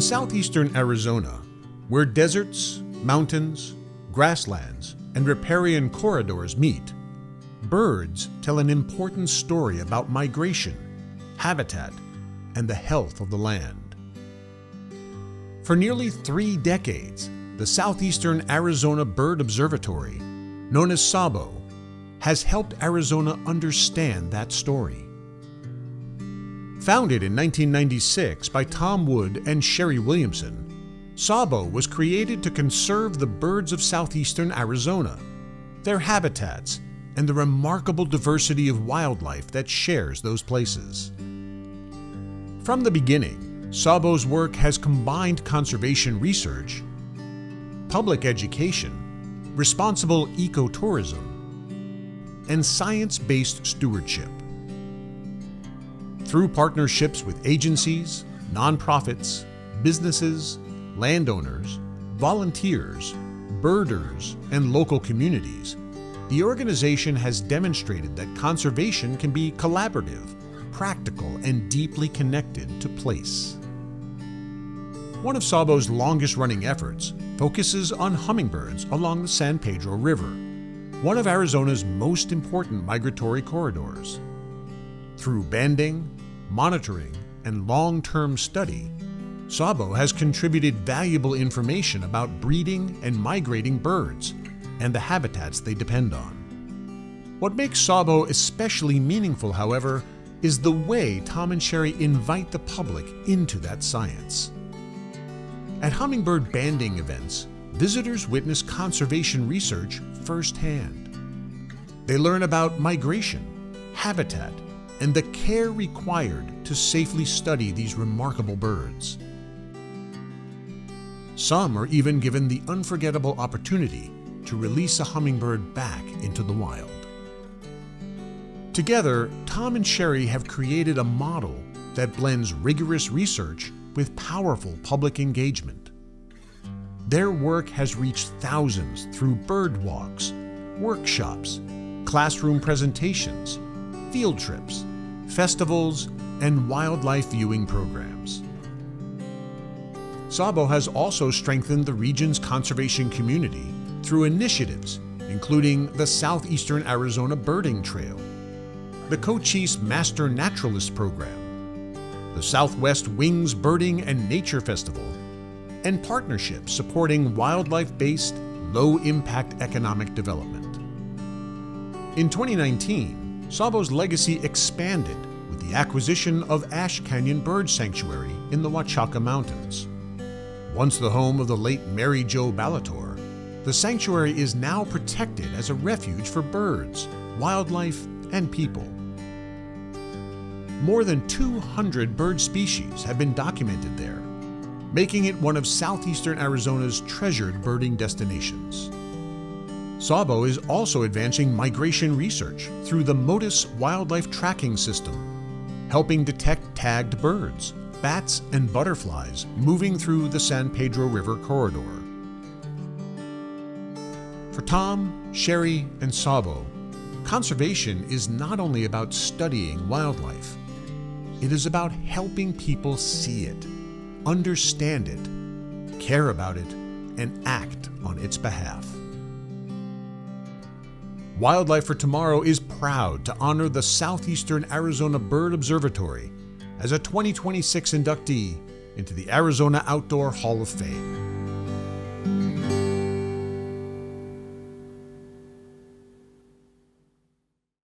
In southeastern Arizona, where deserts, mountains, grasslands, and riparian corridors meet, birds tell an important story about migration, habitat, and the health of the land. For nearly 3 decades, the Southeastern Arizona Bird Observatory, known as SABO, has helped Arizona understand that story. Founded in 1996 by Tom Wood and Sherry Williamson, SABO was created to conserve the birds of southeastern Arizona, their habitats, and the remarkable diversity of wildlife that shares those places. From the beginning, SABO's work has combined conservation research, public education, responsible ecotourism, and science-based stewardship. Through partnerships with agencies, nonprofits, businesses, landowners, volunteers, birders, and local communities, the organization has demonstrated that conservation can be collaborative, practical, and deeply connected to place. One of SABO's longest-running efforts focuses on hummingbirds along the San Pedro River, one of Arizona's most important migratory corridors. Through banding, monitoring, and long-term study, SABO has contributed valuable information about breeding and migrating birds and the habitats they depend on. What makes SABO especially meaningful, however, is the way Tom and Sherry invite the public into that science. At hummingbird banding events, visitors witness conservation research firsthand. They learn about migration, habitat, and the care required to safely study these remarkable birds. Some are even given the unforgettable opportunity to release a hummingbird back into the wild. Together, Tom and Sherry have created a model that blends rigorous research with powerful public engagement. Their work has reached thousands through bird walks, workshops, classroom presentations, field trips, festivals, and wildlife viewing programs. SABO has also strengthened the region's conservation community through initiatives including the Southeastern Arizona Birding Trail, the Cochise Master Naturalist Program, the Southwest Wings Birding and Nature Festival, and partnerships supporting wildlife-based, low-impact economic development. In 2019, SABO's legacy expanded with the acquisition of Ash Canyon Bird Sanctuary in the Huachaca Mountains. Once the home of the late Mary Jo Balator, the sanctuary is now protected as a refuge for birds, wildlife, and people. More than 200 bird species have been documented there, making it one of southeastern Arizona's treasured birding destinations. SABO is also advancing migration research through the MODIS wildlife tracking system, helping detect tagged birds, bats, and butterflies moving through the San Pedro River corridor. For Tom, Sherry, and SABO, conservation is not only about studying wildlife, it is about helping people see it, understand it, care about it, and act on its behalf. Wildlife for Tomorrow is proud to honor the Southeastern Arizona Bird Observatory as a 2026 inductee into the Arizona Outdoor Hall of Fame.